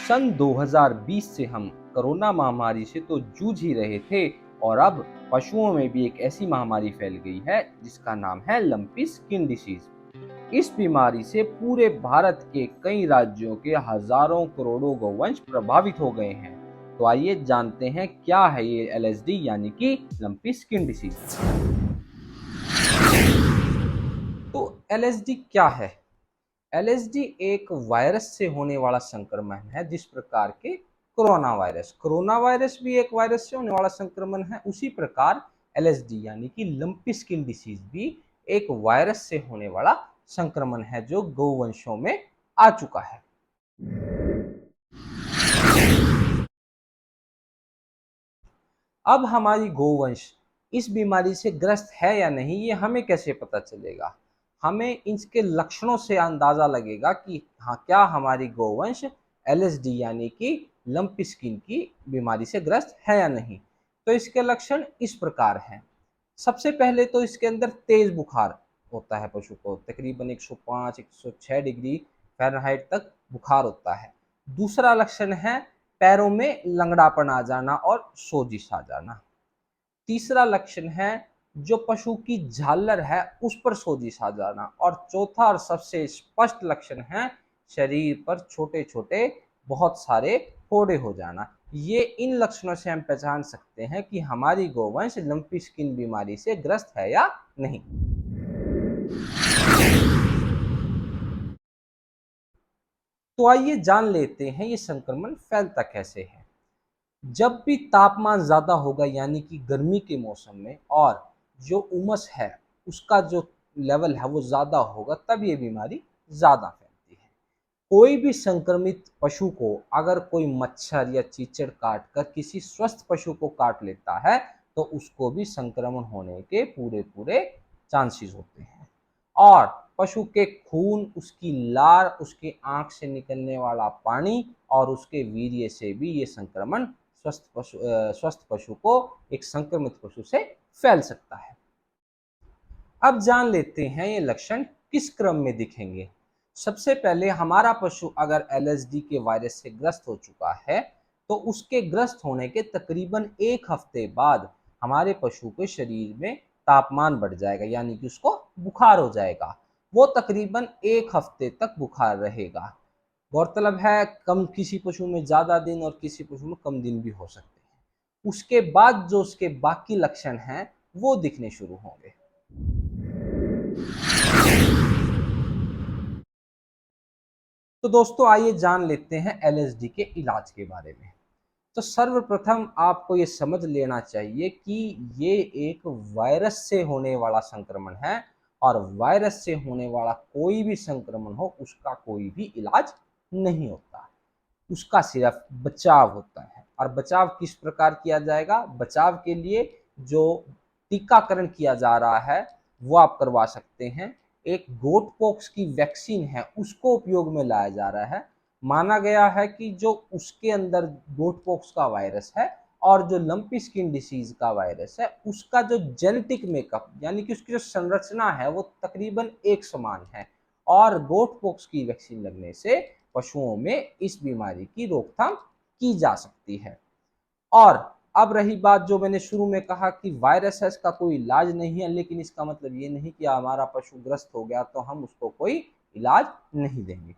सन 2020 से हम कोरोना महामारी से तो जूझ ही रहे थे और अब पशुओं में भी एक ऐसी महामारी फैल गई है जिसका नाम है लंपी स्किन डिसीज। इस बीमारी से पूरे भारत के कई राज्यों के हजारों करोड़ों गौवंश प्रभावित हो गए हैं। तो आइए जानते हैं क्या है ये एलएसडी यानी कि लंपी स्किन डिसीज। तो एलएसडी क्या है? एलएसडी एक वायरस से होने वाला संक्रमण है, जिस प्रकार के कोरोना वायरस भी एक वायरस से होने वाला संक्रमण है, उसी प्रकार एलएसडी यानी कि लंपी स्किन डिसीज भी एक वायरस से होने वाला संक्रमण है जो गौवंशों में आ चुका है। अब हमारी गोवंश इस बीमारी से ग्रस्त है या नहीं, ये हमें कैसे पता चलेगा? हमें इसके लक्षणों से अंदाजा लगेगा कि हाँ, क्या हमारी गोवंश एलएसडी यानी कि लंपी स्किन की बीमारी से ग्रस्त है या नहीं। तो इसके लक्षण इस प्रकार हैं। सबसे पहले तो इसके अंदर तेज बुखार होता है, पशु को तकरीबन 105-106 डिग्री फ़ारेनहाइट तक बुखार होता है। दूसरा लक्षण है पैरों में लंगड़ापन आ जाना और सोजिश आ जाना। तीसरा लक्षण है जो पशु की झालर है उस पर सोजिश आ जाना। और चौथा और सबसे स्पष्ट लक्षण है शरीर पर छोटे छोटे बहुत सारे फोड़े हो जाना। ये इन लक्षणों से हम पहचान सकते हैं कि हमारी गोवंश लंपी स्किन बीमारी से ग्रस्त है या नहीं। तो आइए जान लेते हैं ये संक्रमण फैलता कैसे है। जब भी तापमान ज़्यादा होगा यानी कि गर्मी के मौसम में और जो उमस है उसका जो लेवल है वो ज़्यादा होगा, तब ये बीमारी ज़्यादा फैलती है। कोई भी संक्रमित पशु को अगर कोई मच्छर या चीचड़ काट कर किसी स्वस्थ पशु को काट लेता है तो उसको भी संक्रमण होने के पूरे पूरे चांसेस होते हैं। और पशु के खून, उसकी लार, उसकी आंख से निकलने वाला पानी और उसके वीर्य से भी ये संक्रमण स्वस्थ पशु को एक संक्रमित पशु से फैल सकता है। अब जान लेते हैं ये लक्षण किस क्रम में दिखेंगे। सबसे पहले हमारा पशु अगर एलएसडी के वायरस से ग्रस्त हो चुका है तो उसके ग्रस्त होने के तकरीबन 1 हफ्ते बाद हमारे पशु के शरीर में तापमान बढ़ जाएगा यानी कि उसको बुखार हो जाएगा। वो तकरीबन 1 हफ्ते तक बुखार रहेगा। गौरतलब है कम किसी पशु में ज़्यादा दिन और किसी पशु में कम दिन भी हो सकते हैं। उसके बाद जो उसके बाकी लक्षण हैं वो दिखने शुरू होंगे। तो दोस्तों आइए जान लेते हैं एलएसडी के इलाज के बारे में। तो सर्वप्रथम आपको ये समझ लेना चाहिए कि ये एक वायरस से होने वाला संक्रमण है और वायरस से होने वाला कोई भी संक्रमण हो उसका कोई भी इलाज नहीं होता। उसका सिर्फ बचाव होता है। और बचाव किस प्रकार किया जाएगा? बचाव के लिए जो टीकाकरण किया जा रहा है वो आप करवा सकते हैं। एक गोट पॉक्स की वैक्सीन है उसको उपयोग में लाया जा रहा है। माना गया है कि जो उसके अंदर गोट पॉक्स का वायरस है और जो लंपी स्किन डिसीज का वायरस है उसका जो जेनेटिक मेकअप यानी कि उसकी जो संरचना है वो तकरीबन एक समान है। और गोट पॉक्स की वैक्सीन लगने से पशुओं में इस बीमारी की रोकथाम की जा सकती है। और अब रही बात जो मैंने शुरू में कहा कि वायरस है इसका कोई इलाज नहीं है, लेकिन इसका मतलब ये नहीं कि हमारा पशु ग्रस्त हो गया तो हम उसको कोई इलाज नहीं देंगे।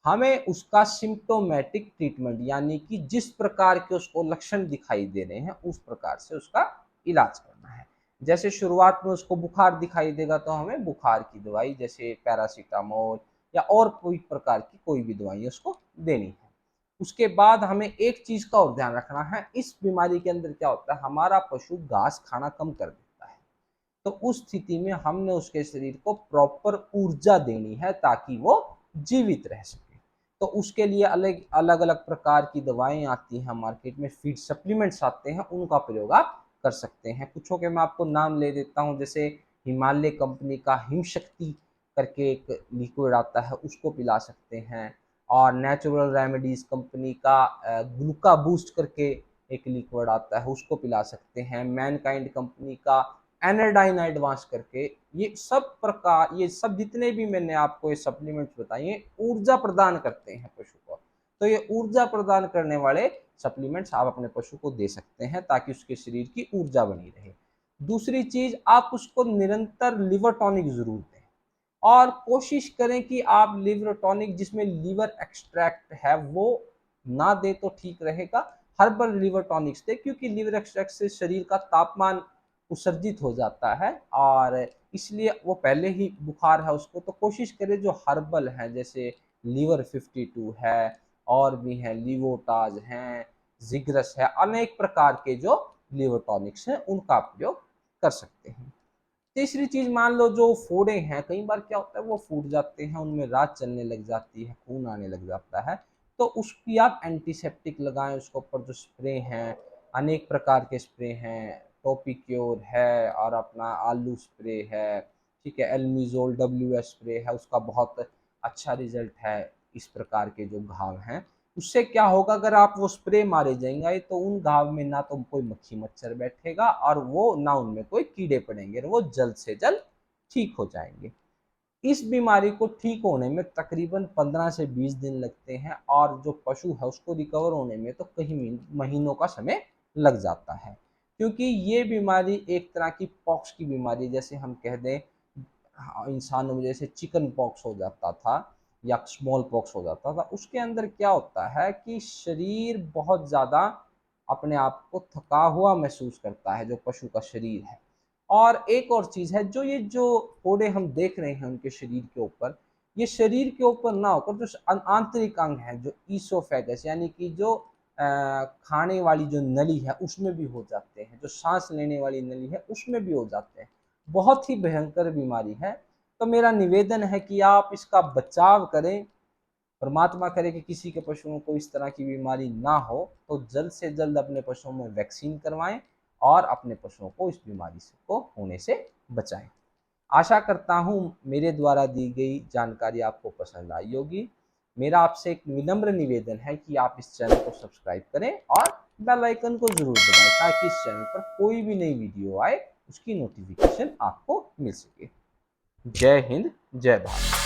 हमें उसका सिम्प्टोमेटिक ट्रीटमेंट यानी कि जिस प्रकार के उसको लक्षण दिखाई दे रहे हैं उस प्रकार से उसका इलाज करना है। जैसे शुरुआत में उसको बुखार दिखाई देगा तो हमें बुखार की दवाई जैसे पैरासीटामोल या और कोई प्रकार की कोई भी दवाई उसको देनी है। उसके बाद हमें एक चीज का और ध्यान रखना है, इस बीमारी के अंदर क्या होता है, हमारा पशु घास खाना कम कर देता है। तो उस स्थिति में हमने उसके शरीर को प्रॉपर ऊर्जा देनी है ताकि वो जीवित रह सके। तो उसके लिए अलग अलग अलग प्रकार की दवाएं आती हैं मार्केट में, फीड सप्लीमेंट्स आते हैं, उनका प्रयोग आप कर सकते हैं। कुछों के मैं आपको नाम ले देता हूँ, जैसे हिमालय कंपनी का हिम शक्ति करके एक लिक्विड आता है उसको पिला सकते हैं। और नेचुरल रेमेडीज कंपनी का ग्लूका बूस्ट करके एक लिक्विड आता है उसको पिला सकते हैं। मैनकाइंड कंपनी का एनर्डाइन एडवांस करके, ये सब जितने भी मैंने आपको ये सप्लीमेंट्स बताए ऊर्जा प्रदान करते हैं पशु को। तो ये ऊर्जा प्रदान करने वाले सप्लीमेंट्स आप अपने पशु को दे सकते हैं ताकि उसके शरीर की ऊर्जा बनी रहे। दूसरी चीज, आप उसको निरंतर लिवर टॉनिक जरूर दें और कोशिश करें कि आप लिवर टॉनिक जिसमें लीवर एक्सट्रैक्ट है वो ना दे तो ठीक रहेगा। हर्बल लिवर टॉनिक्स दे, क्योंकि लिवर एक्सट्रैक्ट से शरीर का तापमान उत्सर्जित हो जाता है और इसलिए वो पहले ही बुखार है उसको, तो कोशिश करें जो हर्बल है जैसे लीवर 52 है और भी हैं, लिवोटाज हैं, जिग्रस है, अनेक प्रकार के जो लिवर टॉनिक्स हैं उनका प्रयोग कर सकते हैं। तीसरी चीज, मान लो जो फोड़े हैं, कई बार क्या होता है वो फूट जाते हैं, उनमें रात चलने लग जाती है, खून आने लग जाता है, तो उसकी आप एंटीसेप्टिक लगाएं। उसके ऊपर जो स्प्रे हैं, अनेक प्रकार के स्प्रे हैं, टोपिक्योर है और अपना आलू स्प्रे है, ठीक है, एल्मिजोल WS स्प्रे है, उसका बहुत अच्छा रिजल्ट है इस प्रकार के जो घाव हैं। उससे क्या होगा, अगर आप वो स्प्रे मारे जाएंगे तो उन घाव में ना तो कोई मक्खी मच्छर बैठेगा और वो ना उनमें कोई कीड़े पड़ेंगे, वो जल्द से जल्द ठीक हो जाएंगे। इस बीमारी को ठीक होने में तकरीबन 15 से 20 दिन लगते हैं और जो पशु है उसको रिकवर होने में तो कई महीनों का समय लग जाता है, क्योंकि ये बीमारी एक तरह की पॉक्स की बीमारी, जैसे हम कह दें इंसानों में जैसे चिकन पॉक्स हो जाता था या स्मॉल पॉक्स हो जाता था, उसके अंदर क्या होता है कि शरीर बहुत ज़्यादा अपने आप को थका हुआ महसूस करता है, जो पशु का शरीर है। और एक और चीज़ है, जो ये जो फोड़े हम देख रहे हैं उनके शरीर के ऊपर, ये शरीर के ऊपर ना होकर जो आंतरिक अंग है, जो ईसोफेगस यानी कि जो खाने वाली जो नली है उसमें भी हो जाते हैं, जो सांस लेने वाली नली है उसमें भी हो जाते हैं। बहुत ही भयंकर बीमारी है। तो मेरा निवेदन है कि आप इसका बचाव करें, परमात्मा करे कि किसी के पशुओं को इस तरह की बीमारी ना हो, तो जल्द से जल्द अपने पशुओं में वैक्सीन करवाएं और अपने पशुओं को इस बीमारी से को होने से बचाएं। आशा करता हूँ मेरे द्वारा दी गई जानकारी आपको पसंद आई होगी। मेरा आपसे एक विनम्र निवेदन है कि आप इस चैनल को सब्सक्राइब करें और बेल आइकन को जरूर दबाएं ताकि इस चैनल पर कोई भी नई वीडियो आए उसकी नोटिफिकेशन आपको मिल सके। जय हिंद, जय भारत।